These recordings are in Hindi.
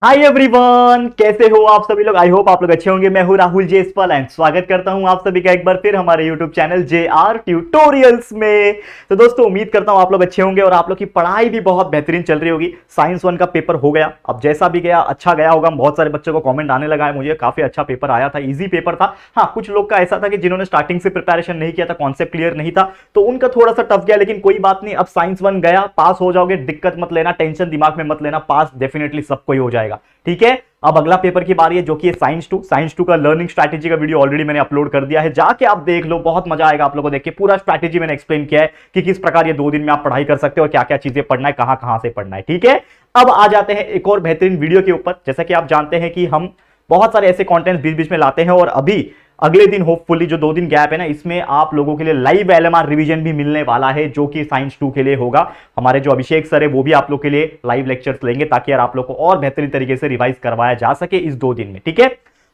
हाय एवरीवन, कैसे हो आप सभी लोग। आई होप आप लोग अच्छे होंगे। मैं हूं राहुल जेसवाल एंड स्वागत करता हूं आप सभी का एक बार फिर हमारे यूट्यूब चैनल JR ट्यूटोरियल्स में। तो दोस्तों उम्मीद करता हूं आप लोग अच्छे होंगे और आप लोग की पढ़ाई भी बहुत बेहतरीन चल रही होगी। साइंस 1 का पेपर हो गया, अब जैसा भी गया अच्छा गया होगा। बहुत सारे बच्चों को कॉमेंट आने लगा है मुझे, काफी अच्छा पेपर आया था, ईजी पेपर था। हाँ, कुछ लोग का ऐसा था कि जिन्होंने स्टार्टिंग से प्रिपरेशन नहीं किया था, कॉन्सेप्ट क्लियर नहीं था, तो उनका थोड़ा सा टफ गया, लेकिन कोई बात नहीं। अब साइंस 1 गया, पास हो जाओगे, दिक्कत मत लेना, टेंशन दिमाग में मत लेना, पास डेफिनेटली सबको ही हो जाएगा। ठीक है, अब अगला पेपर की बारी है जो कि है साइंस 2 का लर्निंग स्ट्रैटेजी का वीडियो ऑलरेडी मैंने अपलोड कर दिया है, जाके आप देख लो, बहुत मजा आएगा आप लोगों को देख के। पूरा स्ट्रैटेजी मैंने एक्सप्लेन किया है कि किस प्रकार ये 2 दिन में आप पढ़ाई कर सकते हो और क्या क्या चीजें पढ़ना है, कहां कहां से पढ़ना है। ठीक है, अब आ जाते हैं एक और बेहतरीन वीडियो के ऊपर। जैसा कि आप जानते हैं कि हम बहुत सारे ऐसे कंटेंट बीच बीच में लाते हैं और अभी अगले दिन होपफुली जो 2 दिन गैप है ना, इसमें आप लोगों के लिए लाइव LMR रिवीजन भी मिलने वाला है, जो कि साइंस 2 के लिए होगा। हमारे जो अभिषेक सर है वो भी आप लोग के लिए लाइव लेक्चर्स लेंगे, ताकि यार आप लोग को और बेहतरीन तरीके से रिवाइज करवाया जा सके इस 2 दिन में। ठीक है,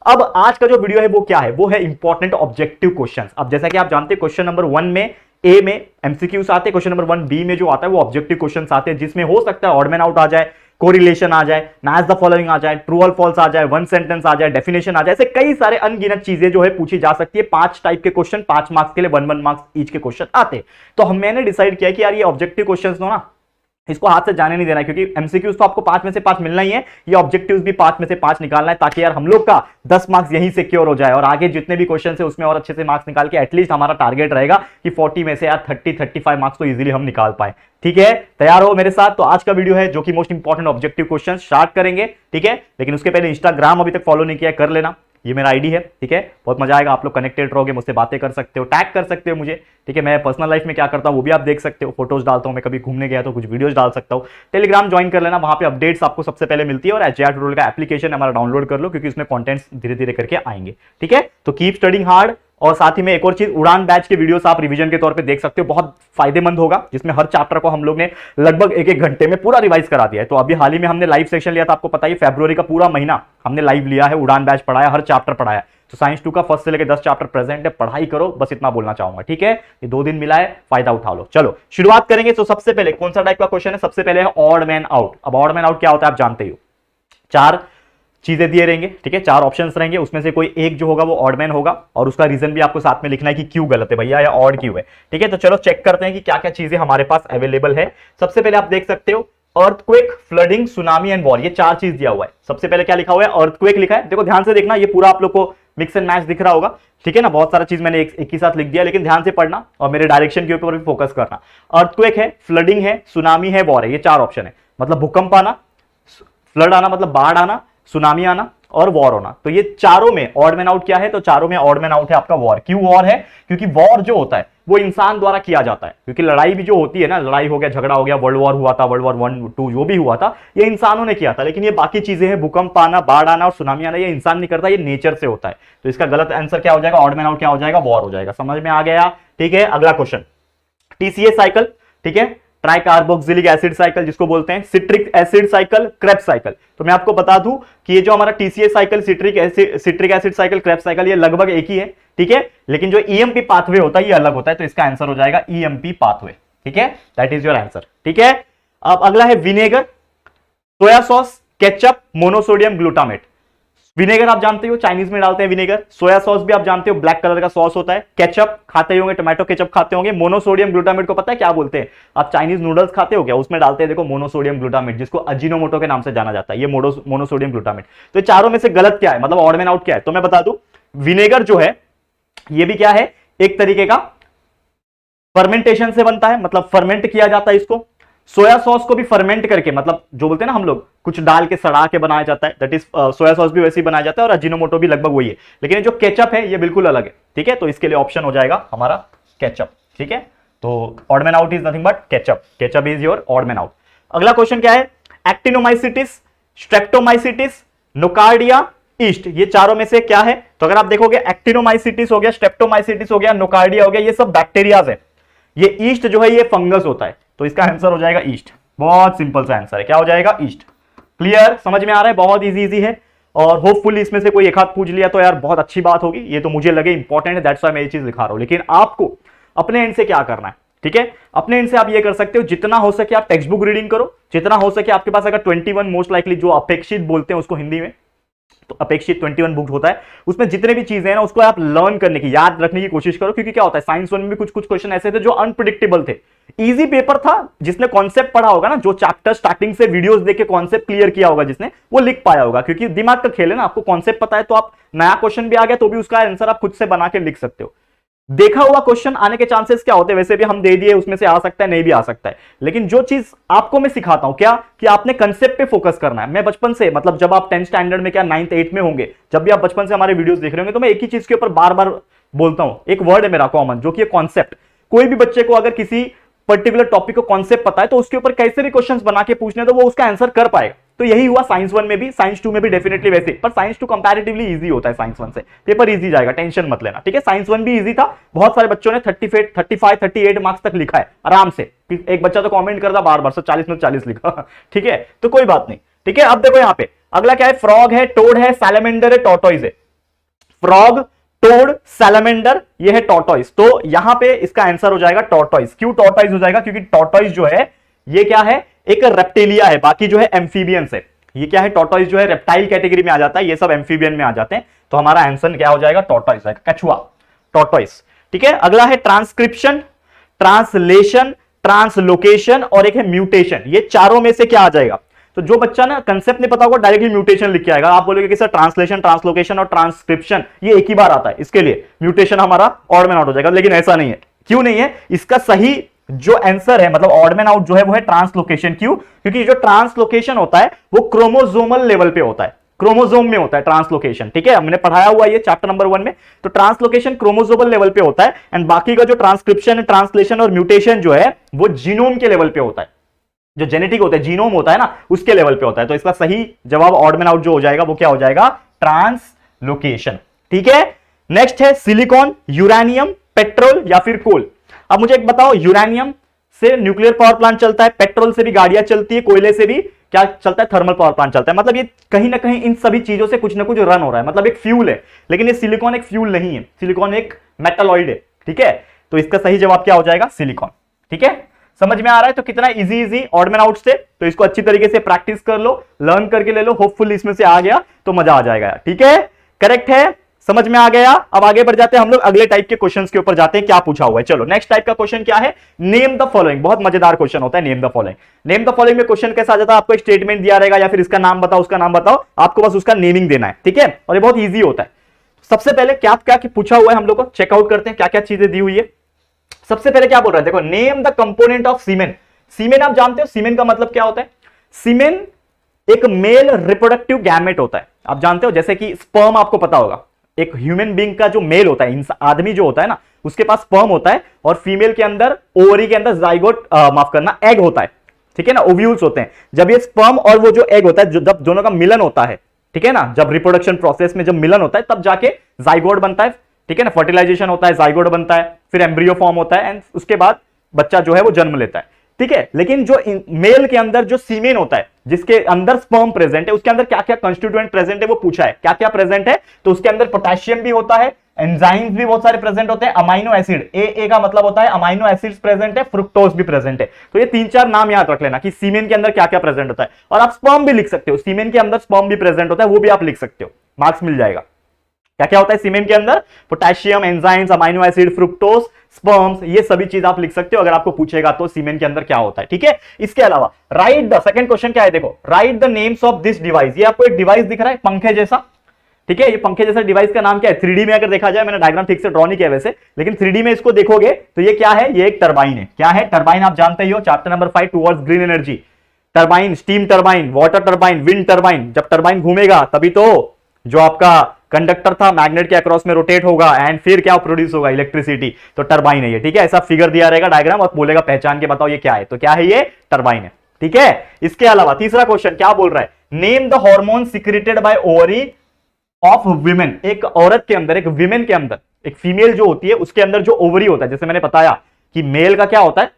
अब आज का जो वीडियो है वो क्या है, वो है इंपॉर्टेंट ऑब्जेक्टिव क्वेश्चंस। अब जैसा कि आप जानते हैं क्वेश्चन नंबर 1 में ए में MCQs आते हैं, क्वेश्चन नंबर 1 बी में जो आता है वो ऑब्जेक्टिव क्वेश्चंस आते हैं, जिसमें हो सकता है ऑड मैन आउट आ जाए, कोरिलेशन आ जाए, मैच द फॉलोइंग आ जाए, ट्रू और फॉल्स आ जाए, वन सेंटेंस आ जाए, डेफिनेशन आ जाए, ऐसे कई सारे अनगिनत चीजें जो है पूछी जा सकती है। 5 टाइप के क्वेश्चन, 5 मार्क्स के लिए 1 मार्क्स ईच के क्वेश्चन आते। तो मैंने डिसाइड किया कि यार ये ऑब्जेक्टिव क्वेश्चन दो ना, इसको हाथ से जाने नहीं देना, क्योंकि एमसीक्यूज तो आपको 5 में से 5 मिलना ही है, ये ऑब्जेक्टिव्स भी 5 में से 5 निकालना है, ताकि यार हम लोग का 10 मार्क्स यहीं सिक्योर हो जाए और आगे जितने भी क्वेश्चन है उसमें और अच्छे से मार्क्स निकाल के एटलीस्ट हमारा टारगेट रहेगा कि 40 में से यार 30-35 मार्क्स तो इजीली हम निकाल पाए। ठीक है, तैयार हो मेरे साथ। तो आज का वीडियो है जो कि most important objective question start करेंगे। ठीक है, लेकिन उसके पहले इंस्टाग्राम अभी तक फॉलो नहीं किया, कर लेना, ये मेरा आईडी है। ठीक है, बहुत मजा आएगा, आप लोग कनेक्टेड रहोगे, मुझसे बातें कर सकते हो, टैग कर सकते हो मुझे। ठीक है, मैं पर्सनल लाइफ में क्या करता हूं वो भी आप देख सकते हो, फोटोज डालता हूं, मैं कभी घूमने गया तो कुछ वीडियोस डाल सकता हूं। टेलीग्राम ज्वाइन कर लेना, वहां पे अपडेट्स आपको सबसे पहले मिलती है, और JR ट्यूटोरियल का एप्लीकेशन हमारा डाउनलोड कर लो, क्योंकि उसमें कंटेंट्स धीरे धीरे करके आएंगे। ठीक है, तो कीप स्टडिंग हार्ड। और साथ ही में एक और चीज, उड़ान बैच के वीडियोस आप रिवीजन के तौर पे देख सकते हो, बहुत फायदेमंद होगा, जिसमें हर चैप्टर को हम लोग ने लगभग 1-1 घंटे में पूरा रिवाइज करा दिया है। तो अभी हाल ही में हमने लाइव सेक्शन लिया था, आपको पता ही, फरवरी का पूरा महीना हमने लाइव लिया है, उड़ान बैच पढ़ाया, हर चैप्टर पढ़ाया। तो साइंस 2 का फर्स्ट से लेकर 10 चैप्टर प्रेजेंट है, पढ़ाई करो, बस इतना बोलना चाहूंगा। ठीक है, ये 2 दिन मिला है, फायदा उठा लो। चलो शुरुआत करेंगे। तो सबसे पहले कौन सा टाइप का क्वेश्चन है, सबसे पहले है ऑड मैन आउट। अब ऑड मैन आउट क्या होता है आप जानते ही हो, 4 चीजें दिए रहेंगे। ठीक है, 4 ऑप्शंस रहेंगे, उसमें से कोई एक जो होगा वो ऑड मैन होगा, और उसका रीजन भी आपको साथ में लिखना है कि क्यों गलत है भैया या ऑड क्यों है। ठीक है, तो चलो चेक करते हैं कि क्या क्या चीजें हमारे पास अवेलेबल है। सबसे पहले आप देख सकते हो earthquake, flooding, tsunami and war, ये 4 चीज दिया हुआ है। सबसे पहले क्या लिखा हुआ है, अर्थक्वेक लिखा है। देखो ध्यान से देखना, ये पूरा आप लोग को मिक्स एंड मैच दिख रहा होगा। ठीक है ना, बहुत सारा चीज मैंने एक ही साथ लिख दिया, लेकिन ध्यान से पढ़ना और मेरे डायरेक्शन के ऊपर भी फोकस करना। अर्थक्वेक है, फ्लडिंग है, सुनामी है, वॉर है, ये 4 ऑप्शन है। मतलब भूकंप आना, फ्लड आना मतलब बाढ़ आना, सुनामी आना और वॉर होना। तो ये चारों में ऑड मैन आउट क्या है, तो चारों में ऑड मैन आउट है आपका वॉर। क्यों वॉर है, क्योंकि वॉर जो होता है वो इंसान द्वारा किया जाता है, क्योंकि लड़ाई भी जो होती है ना, लड़ाई हो गया, झगड़ा हो गया, वर्ल्ड वॉर हुआ था, वर्ल्ड वॉर 1-2 जो भी हुआ था, ये इंसानों ने किया था। लेकिन ये बाकी चीजें हैं, भूकंप आना, बाढ़ आना और सुनामी आना, ये इंसान नहीं करता, ये नेचर से होता है। तो इसका गलत आंसर क्या हो जाएगा, ऑड मैन आउट क्या हो जाएगा, वॉर हो जाएगा। समझ में आ गया। ठीक है, अगला क्वेश्चन, TCA साइकिल। ठीक है, ट्राई कार्बोक्सिलिक एसिड साइकिल जिसको बोलते हैं, citric acid cycle, Krebs cycle. तो मैं आपको बता दूं कि ये जो हमारा TCA cycle, citric acid cycle, Krebs cycle, ये लगभग एक ही है। ठीक है, लेकिन जो EMP पाथवे होता है ये अलग होता है, तो इसका आंसर हो जाएगा EMP पाथवे। ठीक है, दैट इज योर आंसर। ठीक है, अब अगला है vinegar, soya sauce, ketchup, monosodium glutamate. Vinegar आप जानते हो चाइनीज में डालते हैं विनेगर, सोया सॉस भी आप जानते हो ब्लैक कलर का सॉस होता है, केचप खाते होंगे, टोमेटो केचप खाते होंगे, मोनोसोडियम ग्लूटामेट को पता है क्या बोलते हैं, आप चाइनीज नूडल्स खाते हो क्या, उसमें डालते हैं देखो मोनोसोडियम ग्लूटामेट, जिसको अजीनोमोटो के नाम से जाना जाता है, ये मोनोसोडियम ग्लूटामेट। तो चारों में से गलत क्या है, मतलब ऑड मैन आउट क्या है, तो मैं बता दूं, विनेगर जो है ये भी क्या है, एक तरीके का फर्मेंटेशन से बनता है, मतलब फर्मेंट किया जाता है इसको। सोया सॉस को भी फर्मेंट करके, मतलब जो बोलते हैं ना हम लोग, कुछ डाल के सड़ा के बनाया जाता है, दैट इज सोया सॉस भी वैसे ही बनाया जाता है, और अजीनोमोटो भी लगभग वही है। लेकिन जो केचप है ये बिल्कुल अलग है। ठीक है, तो इसके लिए ऑप्शन हो जाएगा हमारा केचप। ठीक है, तो odd man out is nothing but ketchup, ketchup is your odd man out. अगला क्वेश्चन क्या है, एक्टिनोमाइसिटिस, स्ट्रेप्टोमाइसिटिस, नोकार्डिया, ईस्ट, ये चारों में से क्या है। तो अगर आप देखोगे एक्टिनोमाइसिटिस हो गया, स्ट्रेप्टोमाइसिटिस हो गया, नोकार्डिया हो गया, ये सब बैक्टीरियाज है। ये ईस्ट जो है ये फंगस होता है, तो इसका आंसर हो जाएगा ईस्ट। बहुत सिंपल सा आंसर है, क्या हो जाएगा, ईस्ट। क्लियर, समझ में आ रहा है, बहुत इजी है। और होपफुली इसमें से कोई एक हाथ पूछ लिया तो यार बहुत अच्छी बात होगी, ये तो मुझे लगे इंपॉर्टेंट है, दैट्स व्हाई मैं ये चीज दिखा रहा हूं। लेकिन आपको अपने एंड से क्या करना है, ठीक है, अपने एंड से आप ये कर सकते हो, जितना हो सके आप टेक्स्ट बुक रीडिंग करो, जितना हो सके आपके पास अगर 21 मोस्ट लाइकली जो अपेक्षित बोलते हैं उसको हिंदी में, तो अपेक्षित 21 बुक होता है, उसमें जितने भी चीजें हैं ना उसको आप लर्न करने की, याद रखने की कोशिश करो, क्योंकि क्या होता है साइंस 1 में भी कुछ कुछ क्वेश्चन ऐसे थे जो अनप्रिडिक्टेबल थे। इजी पेपर था, जिसने कॉन्सेप्ट पढ़ा होगा ना, जो चैप्टर स्टार्टिंग से वीडियोस देख के कॉन्सेप्ट क्लियर किया होगा जिसने, वो लिख पाया होगा, क्योंकि दिमाग का खेल है ना, आपको कॉन्सेप्ट पता है तो आप नया क्वेश्चन भी आ गया तो भी उसका आंसर आप खुद से बना के लिख सकते हो। देखा हुआ क्वेश्चन आने के चांसेस क्या होते हैं, वैसे भी हम दे दिए उसमें से आ सकता है नहीं भी आ सकता है, लेकिन जो चीज आपको मैं सिखाता हूं क्या, कि आपने कंसेप्ट पे फोकस करना है। मैं बचपन से, मतलब जब आप 10th स्टैंडर्ड में क्या 9th 8th में होंगे, जब भी आप बचपन से हमारे वीडियोस देख रहे होंगे, तो मैं एक ही चीज के ऊपर बार बार बोलता हूं, एक वर्ड है मेरा कॉमन, जो कि कॉन्सेप्ट। कोई भी बच्चे को अगर किसी पर्टिकुलर टॉपिक को कॉन्सेप्ट पता है तो उसके ऊपर कैसे भी क्वेश्चंस बना के पूछने तो वो उसका आंसर कर पाएगा। तो यही हुआ साइंस 1 में भी, साइंस 2 में भी डेफिनेटली वैसे, पर साइंस 2 कंपैरेटिवली इजी होता है साइंस 1 से, पेपर इजी जाएगा, टेंशन मत लेना, ठीक है। साइंस 1 भी इजी था, बहुत सारे बच्चों ने 35 38 मार्क्स तक लिखा है आराम से। एक बच्चा तो कमेंट करता बार बार, 40 में 40 लिखा ठीक है, तो कोई बात नहीं, ठीक है। अब देखो यहाँ पे अगला क्या है, फ्रॉग है, टोड है, सैलमेंडर है, टॉर्टोइज है। फ्रॉग, टोड, सैलमेंडर, ये है टॉर्टोइज, तो यहां पे इसका आंसर हो जाएगा टॉर्टोइज। क्यों टॉर्टोइज हो जाएगा, क्योंकि टॉर्टोइज जो है ये क्या है, एक रेप्टिलिया है, बाकी जो है एम्फीबियंस है। ये क्या है, टॉर्टोइज जो है रेप्टाइल कैटेगरी में आ जाता है, ये सब एम्फीबियन में आ जाते हैं, तो हमारा आंसर क्या हो जाएगा, टॉर्टोइज है, कछुआ, टॉर्टोइज, ठीक है। अगला है ट्रांसक्रिप्शन, ट्रांसलेशन, ट्रांसलोकेशन और एक है म्यूटेशन। ये चारों में से क्या आ जाएगा, तो जो बच्चा ना कंसेप्ट नहीं पता होगा डायरेक्टली म्यूटेशन लिख के आएगा। आप बोलोगे कि सर ट्रांसलेशन, ट्रांसलोकेशन और ट्रांसक्रिप्शन ये एक ही बार आता है, इसके लिए म्यूटेशन हमारा ऑड में आउट हो जाएगा, लेकिन ऐसा नहीं है। क्यों नहीं है, इसका सही जो आंसर है, मतलब ऑड मैन आउट जो है वो है ट्रांसलोकेशन। क्यों, क्योंकि जो ट्रांसलोकेशन होता है वो क्रोमोसोमल लेवल पे होता है, क्रोमोसोम में होता है ट्रांसलोकेशन, ठीक है, हमने पढ़ाया हुआ ये चैप्टर नंबर 1 में। तो ट्रांसलोकेशन क्रोमोसोमल लेवल पे होता है, एंड बाकी का जो ट्रांसक्रिप्शन, ट्रांसलेशन और म्यूटेशन जो है वो जीनोम के लेवल पे होता है, जो जेनेटिक होता है, जीनोम होता है ना, उसके लेवल पे होता है। तो इसका सही जवाब ऑड मैन आउट जो हो जाएगा वो क्या हो जाएगा, ट्रांसलोकेशन, ठीक है। नेक्स्ट है सिलिकॉन, यूरेनियम, पेट्रोल या फिर कोल। अब मुझे एक बताओ, यूरेनियम से न्यूक्लियर पावर प्लांट चलता है, पेट्रोल से भी गाड़ियां चलती है, कोयले से भी क्या चलता है, थर्मल पावर प्लांट चलता है। मतलब ये कहीं ना कहीं इन सभी चीजों से कुछ ना कुछ रन हो रहा है, मतलब एक फ्यूल है। लेकिन ये सिलिकॉन एक फ्यूल नहीं है, सिलिकॉन एक मेटलॉइड है, ठीक है। तो इसका सही जवाब क्या हो जाएगा, सिलिकॉन, ठीक है। समझ में आ रहा है, तो कितना easy easy odd man out से, तो इसको अच्छी तरीके से प्रैक्टिस कर लो, लर्न करके ले लो, होपफुली इसमें से आ गया तो मजा आ जाएगा, ठीक है। करेक्ट है, समझ में आ गया। अब आगे बढ़ जाते हैं हम लोग, अगले टाइप के क्वेश्चंस के ऊपर जाते हैं, क्या पूछा हुआ है। चलो नेक्स्ट टाइप का क्वेश्चन क्या है, नेम द फॉलोइंग। बहुत मजेदार क्वेश्चन होता है name the following. Name the following में क्वेश्चन कैसा आ जाता है, आपको एक स्टेटमेंट दिया रहेगा या फिर इसका नाम बताओ, उसका नाम बताओ, आपको बस उसका नेमिंग देना है, ठीक है। और ये बहुत ईजी होता है। सबसे पहले क्या क्या पूछा हुआ है हम लोग को चेकआउट करते हैं, क्या क्या चीजें दी हुई है। सबसे पहले क्या बोल रहा है, देखो, नेम द कंपोनेंट ऑफ सीमेन। सीमेन आप जानते हो, सीमेन का मतलब क्या होता है, सीमेन एक मेल रिप्रोडक्टिव गैमेट होता है, आप जानते हो। जैसे कि स्पर्म आपको पता होगा, एक ह्यूमन बीइंग का जो मेल होता है, आदमी जो होता है ना, उसके पास स्पर्म होता है, और फीमेल के अंदर ओवरी के अंदर जाइगोट, माफ करना, एग होता है, ठीक है ना, ओव्यूल्स होते हैं। जब ये स्पर्म और वो जो एग होता है, जब दोनों का मिलन होता है, ठीक है ना, जब रिप्रोडक्शन प्रोसेस में जब मिलन होता है तब जाके जाइगोट बनता है, ठीक है ना, फर्टिलाइजेशन होता है, जाइगोट बनता है, फिर एम्ब्रियो फॉर्म होता है, एंड उसके बाद बच्चा जो है वो जन्म लेता है, ठीक है। लेकिन जो मेल के अंदर जो सीमेन होता है, जिसके अंदर स्पर्म प्रेजेंट है, उसके अंदर क्या क्या कंस्टिट्यूएंट प्रेजेंट है वो पूछा है, क्या क्या प्रेजेंट है। तो उसके अंदर पोटेशियम भी होता है, एंजाइम्स भी बहुत सारे प्रेजेंट होते हैं, अमाइनो एसिड, ए का मतलब होता है अमाइनो एसिड्स प्रेजेंट है, फ्रुक्टोज भी प्रेजेंट है। तो ये 3-4 नाम याद रख लेना कि सीमेन के अंदर क्या क्या प्रेजेंट होता है। और आप स्पर्म भी लिख सकते हो, सीमेन के अंदर स्पर्म भी प्रेजेंट होता है, वो भी आप लिख सकते हो, मार्क्स मिल जाएगा। क्या क्या होता है सीमेन के अंदर, potassium, enzymes, amino acid, fructose, sperms, ये सभी चीज आप लिख सकते हो अगर आपको पूछेगा तो सीमेन के अंदर क्या होता है, ठीक है। इसके अलावा राइट द, सेकंड क्वेश्चन क्या है, देखो, right the names of this device. ये आपको एक डिवाइस दिख रहा है पंखे जैसा, ठीक है। ये पंखे जैसा डिवाइस का नाम क्या है, 3D में अगर देखा जाए, मैंने डायग्राम ठीक से ड्रॉ नहीं किया वैसे, लेकिन 3D में इसको देखोगे तो ये क्या है, ये एक टरबाइन है। क्या है, टरबाइन आप जानते ही हो, chapter number 5 towards green energy. Turbine, steam turbine, water turbine, wind turbine. जब टरबाइन घूमेगा तभी तो जो आपका कंडक्टर था मैग्नेट के अक्रॉस में रोटेट होगा, एंड फिर क्या प्रोड्यूस होगा, इलेक्ट्रिसिटी। तो टरबाइन है ये, ठीक है। ऐसा फिगर दिया रहेगा डायग्राम, और बोलेगा पहचान के बताओ ये क्या है, तो क्या है, ये टरबाइन है, ठीक है। इसके अलावा तीसरा क्वेश्चन क्या बोल रहा है, name the hormone secreted by ovary of women. एक औरत के अंदर, एक विमेन के अंदर, एक फीमेल जो होती है उसके अंदर जो ओवरी होता है, जैसे मैंने बताया कि मेल का क्या होता है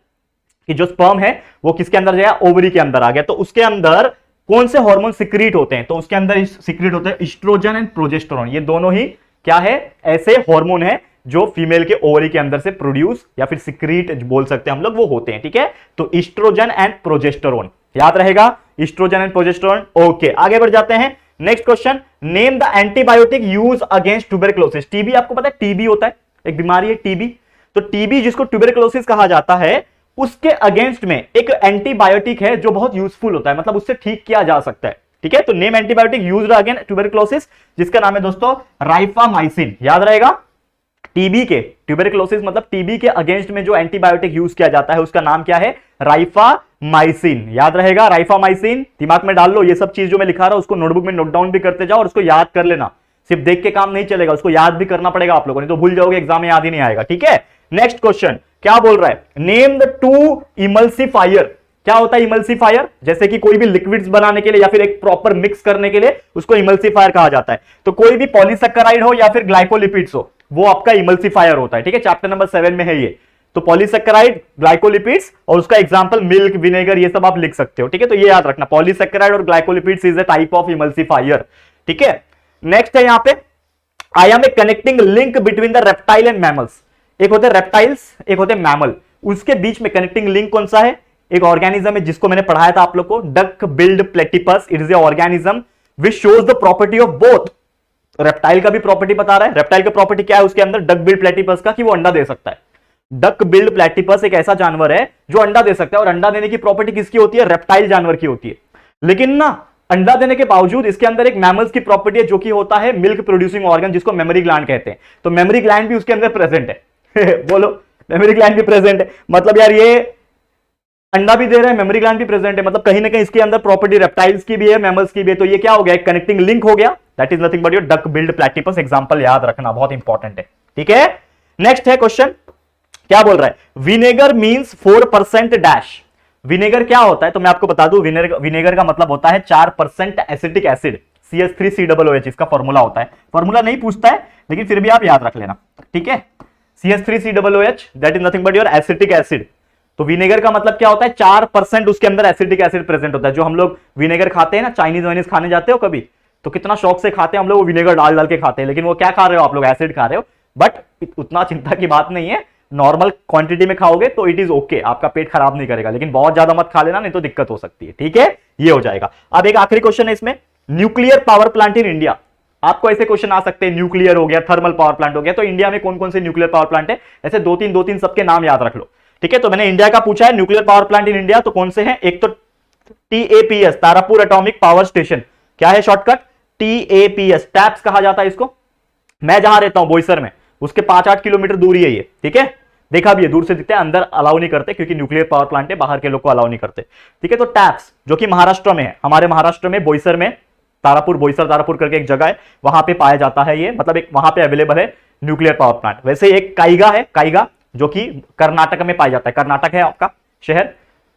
कि जो स्पर्म है वो किसके अंदर जाएगा, ओवरी के अंदर आ गया, तो उसके अंदर कौन से हार्मोन सिक्रीट होते हैं, तो उसके अंदर सिक्रीट होते हैं एस्ट्रोजन एंड प्रोजेस्टेरोन। ये दोनों ही क्या है, ऐसे हार्मोन है जो फीमेल के ओवरी के अंदर से प्रोड्यूस या फिर सिक्रीट बोल सकते हैं हम लोग, वो होते हैं। ठीक है, तो ईस्ट्रोजन एंड प्रोजेस्टेरोन याद रहेगा, ईस्ट्रोजन एंड प्रोजेस्टेरोन। ओके, आगे बढ़ जाते हैं। Next question, name the antibiotic use against tuberculosis. TB आपको पता है, टीबी होता है एक बीमारी है टीबी, तो टीबी जिसको ट्यूबरक्लोसिस कहा जाता है, उसके अगेंस्ट में एक एंटीबायोटिक है जो बहुत यूजफुल होता है, मतलब उससे ठीक किया जा सकता है। ठीक है, तो name antibiotic used against tuberculosis, जिसका नाम है दोस्तों राइफामाइसिन। याद रहेगा, टीबी के, ट्यूबरक्लोसिस मतलब टीबी के अगेंस्ट में जो एंटीबायोटिक यूज किया जाता है उसका नाम क्या है, राइफामाइसिन। याद रहेगा, राइफामाइसिन दिमाग में डाल लो। ये सब चीज जो मैं लिखा रहा हूं उसको नोटबुक में नोट डाउन भी करते जाओ और उसको याद कर लेना, सिर्फ देख के काम नहीं चलेगा, उसको याद भी करना पड़ेगा आप लोगों ने, तो भूल जाओगे, एग्जाम में याद ही नहीं आएगा। ठीक है, नेक्स्ट क्वेश्चन क्या बोल रहा है, नेम द टू इमल्सिफायर। क्या होता है इमल्सिफायर, जैसे कि कोई भी लिक्विड्स बनाने के लिए या फिर एक प्रॉपर मिक्स करने के लिए उसको इमल्सिफायर कहा जाता है। तो कोई भी पॉलीसेक्राइड हो या फिर ग्लाइकोलिपिड्स हो, वो आपका इमल्सिफायर होता है। ठीक है, चैप्टर नंबर 7 में है ये। तो पॉलीसेक्राइड, ग्लाइकोलिपिड्स और उसका एग्जांपल मिल्क, विनेगर, ये सब आप लिख सकते हो। ठीक है, तो ये याद रखना, पॉलीसेक्राइड और glycolipids is a type of emulsifier. ठीक है, नेक्स्ट है यहां पे, I am a connecting link between the reptile and mammals. एक होते हैं रेप्टाइल्स, एक होते हैं मैमल, उसके बीच में कनेक्टिंग लिंक कौन सा है, एक ऑर्गेनिज्म है जिसको मैंने पढ़ाया था आप लोग को, duck billed platypus. It is a organism which shows the property of both. Reptile का भी प्रॉपर्टी बता रहा है, रेप्टाइल का प्रॉपर्टी क्या है उसके अंदर, डक बिल्ड प्लेटिपस का, कि वो अंडा दे सकता है। डक बिल्ड प्लेटिपस एक ऐसा जानवर है जो अंडा दे सकता है, और अंडा देने की प्रॉपर्टी किसकी होती है, रेप्टाइल जानवर की होती है। लेकिन ना अंडा देने के बावजूद इसके अंदर एक मैमल्स की प्रॉपर्टी है जो कि होता है मिल्क प्रोड्यूसिंग ऑर्गन, जिसको मेमोरी ग्लैंड कहते हैं। तो मेमोरी ग्लैंड भी उसके अंदर प्रेजेंट है बोलो, मेमोरी ग्लैंड भी प्रेजेंट है, मतलब यार ये अंडा भी दे रहा है, मेमोरी ग्लैंड भी प्रेजेंट है, मतलब कहीं ना कहीं इसके अंदर प्रॉपर्टी रेप्टाइल्स की भी है, मैमल्स की भी है। तो ये क्या हो गया, एक कनेक्टिंग लिंक हो गया, that is nothing but your duck billed platypus. Example याद रखना, बहुत इंपॉर्टेंट है। ठीक है, नेक्स्ट है क्वेश्चन, क्या बोल रहा है, विनेगर मींस 4% डैश। विनेगर क्या होता है, तो मैं आपको बता दूं, विनेगर का मतलब होता है 4% एसिटिक एसिड, CH3COOH इसका फॉर्मूला होता है। फॉर्मूला नहीं पूछता है लेकिन फिर भी आप याद रख लेना। ठीक है, CH3COOH that is nothing but your acetic acid. तो विनेगर का मतलब क्या होता है, 4% उसके अंदर एसिडिक एसिड प्रेजेंट होता है। जो हम लोग विनेगर खाते हैं ना, चाइनीज वाइनीज खाने जाते हो कभी, तो कितना शौक से खाते हैं हम लोग, वो विनेगर डाल डाल के खाते हैं, लेकिन वो क्या खा रहे हो आप लोग, एसिड खा रहे हो। बट उतना चिंता की बात नहीं है, नॉर्मल क्वांटिटी में खाओगे तो इट इज ओके, आपका पेट खराब नहीं करेगा, लेकिन बहुत ज्यादा मत खा लेना, नहीं तो दिक्कत हो सकती है। ठीक है, ये हो जाएगा। अब एक आखिरी क्वेश्चन है इसमें, nuclear power plant in India. आपको ऐसे क्वेश्चन आ सकते हैं, न्यूक्लियर हो गया, थर्मल पावर प्लांट हो गया, तो इंडिया में कौन कौन से न्यूक्लियर पावर प्लांट है, ऐसे दो तीन सबके नाम याद रख लो। ठीक है, तो मैंने इंडिया का पूछा है, nuclear power plant in India, तो कौन से हैं, एक तो TAPS, Tarapur atomic power station, क्या है शॉर्टकट, TAPS, टैप्स कहा जाता है इसको। मैं जहां रहता हूं बोईसर में, उसके 5-8 किलोमीटर दूरी है ये। ठीक है, देखा भी है, दूर से दिखता है, अंदर अलाउ नहीं करते क्योंकि न्यूक्लियर पावर प्लांट है, बाहर के लोग को अलाउ नहीं करते। ठीक है, तो टैप्स जो कि महाराष्ट्र में है, हमारे महाराष्ट्र में बोईसर में, तारापुर, बोईसर तारापुर करके एक जगह है, वहां पे पाया जाता है ये, मतलब एक वहां पे अवेलेबल है न्यूक्लियर पावर प्लांट। वैसे एक काइगा है, काइगा जो कि कर्नाटक में पाया जाता है, कर्नाटक है आपका शहर,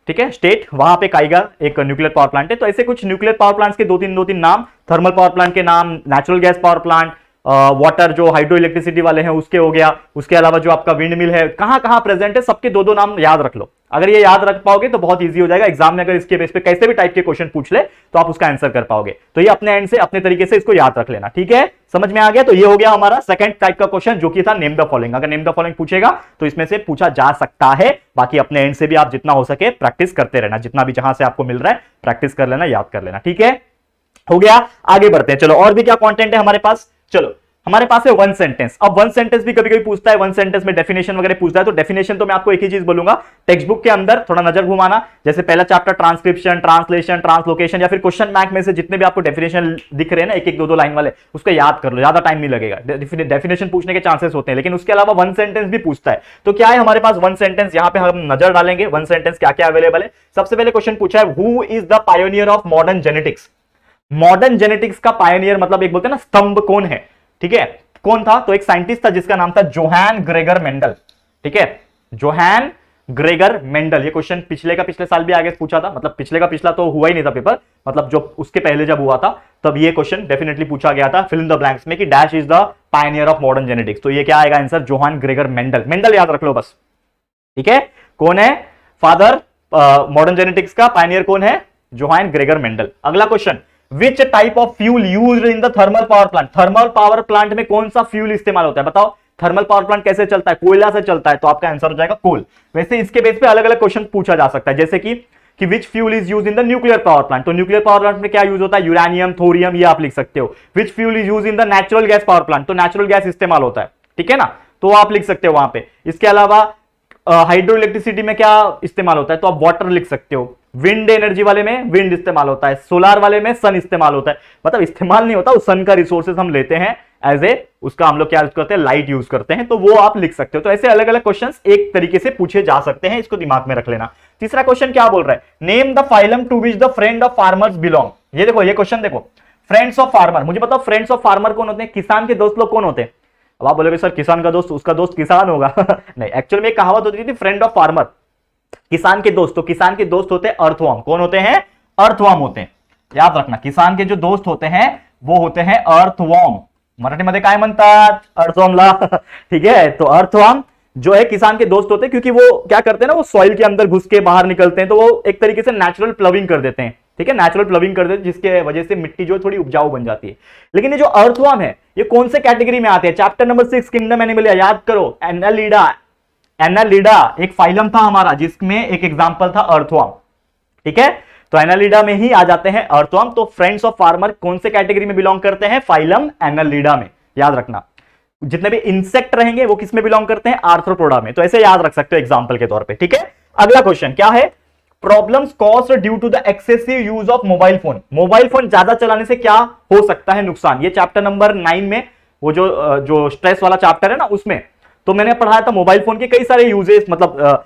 ठीक है, स्टेट, वहां पे काइगा एक न्यूक्लियर पावर प्लांट है। तो ऐसे कुछ न्यूक्लियर पावर प्लांट्स के दो तीन नाम, थर्मल पावर प्लांट के नाम, natural gas power plant, water जो हाइड्रो इलेक्ट्रिसिटी वाले हैं उसके हो गया, उसके अलावा जो आपका विंड मिल है, कहां कहां प्रेजेंट है, सबके दो नाम याद रख लो। अगर ये याद रख पाओगे तो बहुत इजी हो जाएगा एग्जाम में, अगर इसके बेस पे कैसे भी टाइप के क्वेश्चन पूछ ले तो आप उसका आंसर कर पाओगे। तो ये अपने एंड से अपने तरीके से इसको याद रख लेना। ठीक है, समझ में आ गया। तो ये हो गया हमारा सेकंड टाइप का क्वेश्चन, जो कि था नेम द फॉलोइंग। अगर नेम द फॉलोइंग पूछेगा तो इसमें से पूछा जा सकता है, बाकी अपने एंड से भी आप जितना हो सके प्रैक्टिस करते रहना, जितना भी जहां से आपको मिल रहा है प्रैक्टिस कर लेना, याद कर लेना। ठीक है, हो गया, आगे बढ़ते हैं। चलो और भी क्या कंटेंट है हमारे पास, चलो हमारे पास है वन सेंटेंस। अब वन सेंटेंस भी कभी कभी पूछता है, वन सेंटेंस में डेफिनेशन वगैरह पूछता है, तो डेफिनेशन तो मैं आपको एक ही चीज बोलूंगा, टेक्स्ट बुक के अंदर थोड़ा नजर घुमाना, जैसे पहला चैप्टर ट्रांसक्रिप्शन, ट्रांसलेशन, ट्रांसलोकेशन, या फिर क्वेश्चन बैंक में से जितने भी आपको डेफिनेशन दिख रहे हैं ना, एक एक दो लाइन वाले, उसको याद कर लो, ज्यादा टाइम नहीं लगेगा, डेफिनेशन पूछने के चांसेस होते हैं, लेकिन उसके अलावा वन सेंटेंस भी पूछता है। तो क्या है हमारे पास वन सेंटेंस, यहां पे हम नजर डालेंगे वन सेंटेंस क्या क्या अवेलेबल है। सबसे पहले क्वेश्चन पूछा है, who is the pioneer of modern genetics. Modern genetics का पायोनियर मतलब एक बोलते हैं ना स्तंभ, कौन है, ठीक है, कौन था, तो एक साइंटिस्ट था जिसका नाम था जोहान ग्रेगर मेंडल। ठीक है, जोहान ग्रेगर मेंडल। ये क्वेश्चन पिछले साल भी आगे पूछा था, मतलब पिछले का पिछला तो हुआ ही नहीं था पेपर, मतलब जो उसके पहले जब हुआ था तब ये क्वेश्चन डेफिनेटली पूछा गया था, फिल इन द ब्लैंक्स में, कि dash is the pioneer of modern genetics. तो ये क्या आएगा answer, Johann Gregor Mendel. Mendel याद रख लो बस। ठीक है, कौन है फादर मॉडर्न जेनेटिक्स का, पायनियर कौन है, जोहान ग्रेगर मेंडल। अगला question, Which type of fuel used in the thermal power plant? Thermal power plant में कौन सा फ्यूल इस्तेमाल होता है, बताओ। थर्मल पावर प्लांट कैसे चलता है, कोयला से चलता है, तो आपका आंसर हो जाएगा कोल। वैसे इसके बेस पे अलग अलग क्वेश्चन पूछा जा सकता है, जैसे कि which fuel is use in the nuclear power plant, तो न्यूक्लियर पावर प्लांट में क्या यूज होता है, यूरेनियम, थोरियम, ये आप लिख सकते हो। Which fuel is use in the natural gas power plant, तो नेचुरल गैस इस्तेमाल होता है, ठीक है ना, तो आप लिख सकते हो वहां पे। इसके अलावा हाइड्रो इलेक्ट्रिसिटी में क्या इस्तेमाल होता है, तो आप वाटर लिख सकते हो। विंड एनर्जी वाले में विंड इस्तेमाल होता है, सोलार वाले में सन इस्तेमाल होता है, मतलब इस्तेमाल नहीं होता, उस सन का रिसोर्सेज हम लेते हैं एज ए, उसका हम लोग क्या करते हैं, लाइट यूज करते हैं, तो वो आप लिख सकते हो। तो ऐसे अलग अलग क्वेश्चंस एक तरीके से पूछे जा सकते हैं, इसको दिमाग में रख लेना। तीसरा क्वेश्चन क्या बोल रहा है, name the phylum to which the friend of farmers belong. ये देखो, ये क्वेश्चन देखो, फ्रेंड्स ऑफ फार्मर, मुझे बताओ फ्रेंड्स ऑफ फार्मर कौन होते हैं, किसान के दोस्त लोग कौन होते हैं। अब आप बोलोगे सर किसान का दोस्त, उसका दोस्त किसान होगा नहीं, एक्चुअल में एक कहावत होती थी, फ्रेंड ऑफ फार्मर, किसान के दोस्त, तो किसान के दोस्त होते हैं अर्थवर्म। कौन होते हैं, अर्थवर्म होते हैं, याद रखना, किसान के जो दोस्त होते हैं वो होते हैं अर्थवर्म। मराठीमध्ये काय म्हणतात, अर्थवर्मला ठीक है, तो अर्थवर्म जो है किसान के दोस्त होते हैं, क्योंकि वो क्या करते हैं ना, वो सॉइल के अंदर घुस के बाहर निकलते हैं, तो वो एक तरीके से नेचुरल प्लविंग कर देते हैं, ठीक है, नेचुरल प्लविंग कर देते हैं, जिसके वजह से मिट्टी जो थोड़ी उपजाऊ बन जाती है। लेकिन ये जो अर्थवर्म है, ये कौन से कैटेगरी में आते हैं, चैप्टर नंबर 6 किंगडम एनिमल, याद करो, एनालिडा, एनालिडा एक फाइलम था हमारा, जिसमें एक एग्जांपल था अर्थवर्म, ठीक है, तो एनालिडा में ही आ जाते हैं अर्थवर्म। तो फ्रेंड्स ऑफ फार्मर कौन से कैटेगरी में बिलोंग करते हैं, फाइलम एनालिडा में, याद रखना। जितने भी इंसेक्ट रहेंगे वो किस में बिलोंग करते हैं, आर्थ्रोपोडा में, तो ऐसे याद रख सकते हो एग्जांपल के तौर पे, ठीक है। अगला क्वेश्चन क्या है, problems caused due to the excessive use of mobile phone. Mobile phone ज्यादा चलाने से क्या हो सकता है नुकसान, ये चैप्टर नंबर 9 में, वो जो स्ट्रेस वाला चैप्टर है ना, उसमें तो मैंने पढ़ाया था मोबाइल फोन के कई सारे यूजेस, मतलब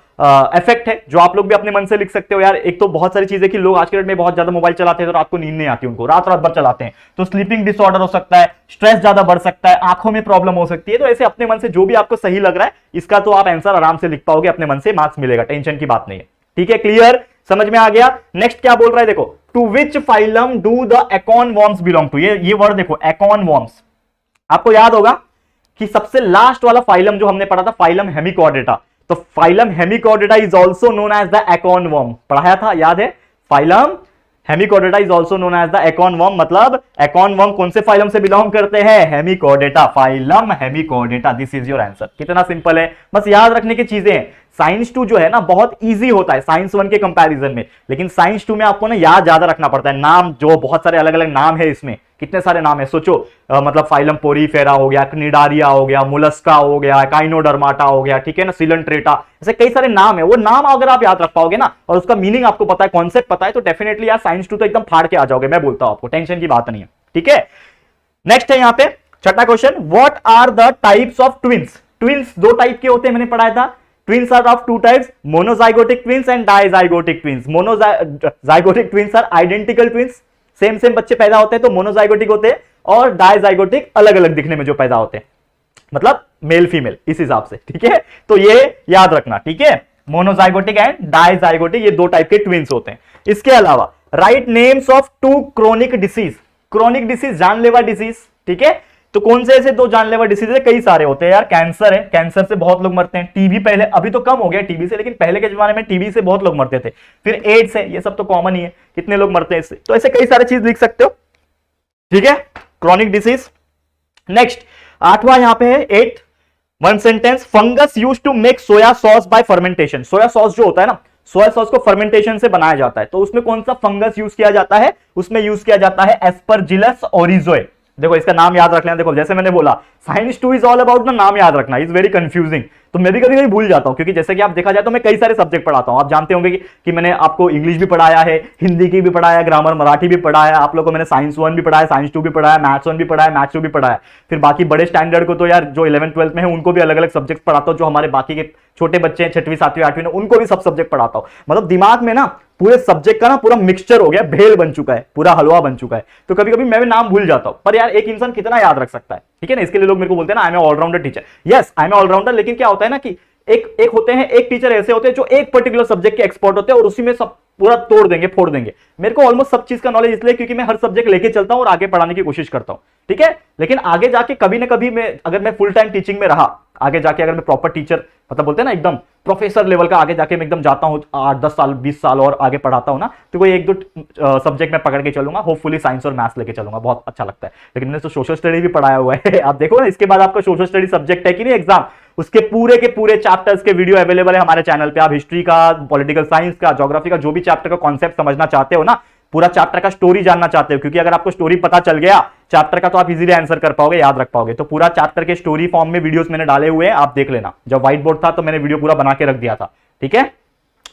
इफेक्ट है, जो आप लोग भी अपने मन से लिख सकते हो। यार एक तो बहुत सारी चीजें कि लोग आज के डेट में बहुत ज्यादा मोबाइल चलाते हैं, तो रात को नींद नहीं आती उनको, रात रात भर चलाते हैं, तो स्लीपिंग डिसऑर्डर हो सकता है, स्ट्रेस ज्यादा बढ़ सकता है, आंखों में प्रॉब्लम हो सकती है। तो ऐसे अपने मन से जो भी आपको सही लग रहा है, इसका तो आप आंसर आराम से लिख पाओगे, अपने मन से मार्क्स मिलेगा, टेंशन की बात नहीं है, ठीक है, क्लियर, समझ में आ गया। नेक्स्ट क्या बोल रहा है, देखो, to which phylum do the acorn worms belong to, ये वर्ड देखो, एकॉन वॉर्म्स, आपको याद होगा कि सबसे लास्ट वाला फाइलम जो हमने पढ़ा था, फाइलम हेमिकॉर्डेटा, तो phylum hemichordata is also known as the acorn worm, पढ़ाया था, याद है, phylum hemichordata is also known as the acorn worm, मतलब एकॉन वर्म कौन से फाइलम से बिलोंग करते हैं, Hemichordata, phylum Hemichordata, this is your answer. कितना सिंपल है, बस याद रखने की चीजें हैं। साइंस 2 जो है ना, बहुत इजी होता है साइंस 1 के कंपैरिजन में, लेकिन साइंस 2 में आपको ना याद ज्यादा रखना पड़ता है, नाम जो बहुत सारे अलग अलग नाम है, इसमें कितने सारे नाम है सोचो, मतलब फाइलम पोरीफेरा हो गया, क्निडारिया हो गया, मोलस्का हो गया, काइनोडर्माटा हो गया, ठीक है ना, सिलेंट्रेटा, ऐसे कई सारे नाम है। वो नाम अगर आप याद रख पाओगे ना, और उसका मीनिंग आपको पता है, कॉन्सेप्ट पता है, तो डेफिनेटली यार साइंस 2 तो एकदम फाड़ के आ जाओगे, मैं बोलता हूं आपको, टेंशन की बात नहीं है, ठीक है। नेक्स्ट है यहाँ पे छठा question, what are the types of twins. Twins दो टाइप के होते हैं, मैंने पढ़ाया था, twins are of two types, monozygotic twins and dizygotic twins. Monozygotic twins are identical twins, same same बच्चे पैदा होते हैं तो मोनोजाइगोटिक होते हैं, और डायजाइगोटिक अलग अलग दिखने में जो पैदा होते हैं, मतलब मेल फीमेल इस हिसाब से, ठीक है, तो ये याद रखना, ठीक है, मोनोजाइगोटिक एंड डायजाइगोटिक, ये दो टाइप के ट्विन्स होते हैं। इसके अलावा right names of 2 chronic disease. Chronic disease जानलेवा डिसीज, ठीक है, तो कौन से ऐसे 2 जानलेवा डिसीज है, कई सारे होते हैं यार, कैंसर है, कैंसर से बहुत लोग मरते हैं, टीबी पहले, अभी तो कम हो गया टीबी से, लेकिन पहले के जमाने में टीबी से बहुत लोग मरते थे, फिर एड्स है, ये सब तो कॉमन ही है, कितने लोग मरते हैं इससे, तो ऐसे कई सारे चीज लिख सकते हो, ठीक है, क्रोनिक डिसीज। नेक्स्ट 8वां यहां पे है 8 one sentence, fungus used to make soya sauce by fermentation. Soya sauce जो होता है ना, सोया सॉस को फर्मेंटेशन से बनाया जाता है, तो उसमें कौन सा फंगस यूज किया जाता है, उसमें यूज किया जाता है एस्परजिलस ओरिज़ोए। देखो इसका नाम याद रख लेना, देखो जैसे मैंने बोला साइंस 2 इज ऑल अबाउट ना, नाम याद रखना, इज वेरी कंफ्यूजिंग, तो मैं भी कभी कभी भूल जाता हूं, क्योंकि जैसे कि आप देखा जाए तो मैं कई सारे सब्जेक्ट पढ़ाता हूं, आप जानते होंगे कि मैंने आपको इंग्लिश भी पढ़ाया है, हिंदी की भी पढ़ाया, ग्रामर मराठी भी पढ़ाया, आप लोगों को मैंने साइंस 1 भी पढ़ाया, साइंस 2 भी पढ़ाया, मैथ्स 1 भी पढ़ाया, मैथ्स 2 भी पढ़ाया, फिर बाकी बड़े स्टैंडर्ड को तो यार जो 11th 12th में है उनको भी अलग अलग सब्जेक्ट पढ़ाता हूं, जो हमारे बाकी के छोटे बच्चे हैं 6वीं 7वीं 8वीं में, उनको भी सब सब्जेक्ट पढ़ाता हूं। मतलब दिमाग में ना पूरे सब्जेक्ट का ना पूरा मिक्सचर हो गया, भेल बन चुका है, पूरा हलवा बन चुका है, तो कभी कभी मैं भी नाम भूल जाता हूं, पर यार एक इंसान कितना याद रख सकता है, ठीक है ना, इसके लिए लोग मेरे को बोलते हैं ना I am allrounder teacher. Yes I am allrounder, लेकिन क्या होता है ना कि एक एक होते हैं, एक टीचर ऐसे होते हैं जो एक पर्टिकुलर सब्जेक्ट के एक्सपर्ट होते हैं और उसी में सब पूरा तोड़ देंगे, फोड़ देंगे। मेरे को ऑलमोस्ट सब चीज का नॉलेज इसलिए क्योंकि मैं हर सब्जेक्ट लेके चलता हूं और आगे पढ़ाने की कोशिश करता हूं, ठीक है। लेकिन आगे जाके कभी ना कभी मैं, अगर मैं फुल टाइम टीचिंग में रहा, आगे जाके अगर मैं प्रॉपर टीचर, मतलब बोलते हैं ना एकदम प्रोफेसर लेवल का, आगे जाके मैं एकदम जाता हूं 8-10 साल 20 साल और आगे पढ़ाता हूं ना, तो कोई एक दो सब्जेक्ट मैं पकड़ के चलूंगा, होपफुली साइंस और मैथ्स लेके चलूंगा, बहुत अच्छा लगता है। लेकिन मैंने तो सोशल स्टडी भी पढ़ाया हुआ है आप देखो ना, इसके बाद आपका सोशल स्टडी सब्जेक्ट है कि नहीं एग्जाम, उसके पूरे के पूरे चैप्टर्स के वीडियो अवेलेबल है हमारे चैनल पे। आप हिस्ट्री का, पॉलिटिकल साइंस का, ज्योग्राफी का, जो भी चैप्टर का कॉन्सेप्ट समझना चाहते हो ना, पूरा चैप्टर का स्टोरी जानना चाहते हो, क्योंकि अगर आपको स्टोरी पता चल गया चैप्टर का तो आप इजीली आंसर कर पाओगे, याद रख पाओगे। तो पूरा चैप्टर के स्टोरी फॉर्म में वीडियोस मैंने डाले हुए हैं, आप देख लेना। जब व्हाइट बोर्ड था तो मैंने वीडियो पूरा बना के रख दिया था, ठीक है,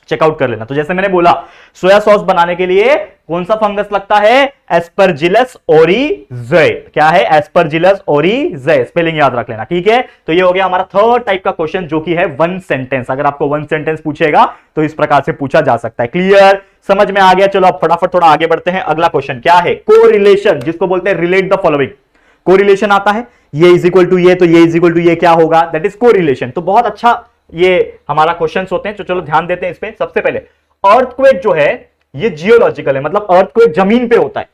चेकआउट कर लेना। तो जैसे मैंने बोला, सोया सॉस बनाने के लिए कौन सा फंगस लगता है? एस्परजिलस ओरिज़े। क्या है? एस्परजिलस ओरिज़े। स्पेलिंग याद रख लेना, ठीक है। तो ये हो गया हमारा थर्ड टाइप का क्वेश्चन, जो कि है वन सेंटेंस। अगर आपको वन सेंटेंस पूछेगा तो इस प्रकार से पूछा जा सकता है। क्लियर, समझ में आ गया? चलो अब फटाफट थोड़ा आगे बढ़ते हैं। अगला क्वेश्चन क्या है? कोरिलेशन, जिसको बोलते हैं रिलेट द फॉलोइंग। कोरिलेशन आता है, ये इज इक्वल टू ये, तो ये इज इक्वल टू ये क्या होगा? That is correlation. तो बहुत अच्छा ये हमारा क्वेश्चंस होते हैं, तो चलो ध्यान देते हैं इस पे। सबसे पहले अर्थक्वेक जो है ये जियोलॉजिकल है, मतलब अर्थक्वेक जमीन पे होता है।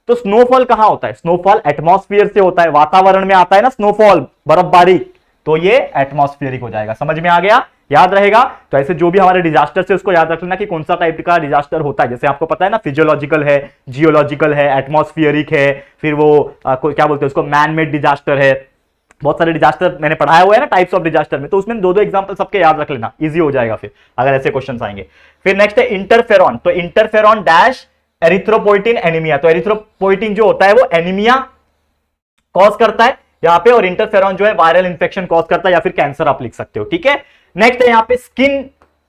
तो स्नोफॉल कहां होता है? स्नोफॉल एटमॉस्फेयर से होता है, वातावरण में आता है ना स्नोफॉल, बर्फबारी, तो ये एटमॉस्फेरिक हो जाएगा। समझ में आ गया? याद रहेगा? तो ऐसे जो भी हमारे डिजास्टर है उसको याद रख लेना कि कौन सा टाइप का डिजास्टर होता है। जैसे आपको पता है ना, फिजियोलॉजिकल है, जियोलॉजिकल है, एटमॉस्फेरिक है, फिर वो क्या बोलते हैं उसको, मैन मेड डिजास्टर है। बहुत सारे डिजास्टर मैंने पढ़ाया हुआ है ना, टाइप्स ऑफ डिजास्टर में, तो उसमें दो एग्जांपल सबके याद रख लेना, इजी हो जाएगा फिर अगर ऐसे क्वेश्चंस आएंगे। फिर नेक्स्ट है इंटरफेरॉन। तो इंटरफेरॉन डैश एरिथ्रोपोइटिन एनीमिया। तो एरिथ्रोपोइटिन जो होता है वो एनीमिया कॉज करता है यहां पे, और इंटरफेरॉन जो है वायरल इंफेक्शन कॉज करता है या फिर कैंसर आप लिख सकते हो, ठीक है। नेक्स्ट है यहां पे स्किन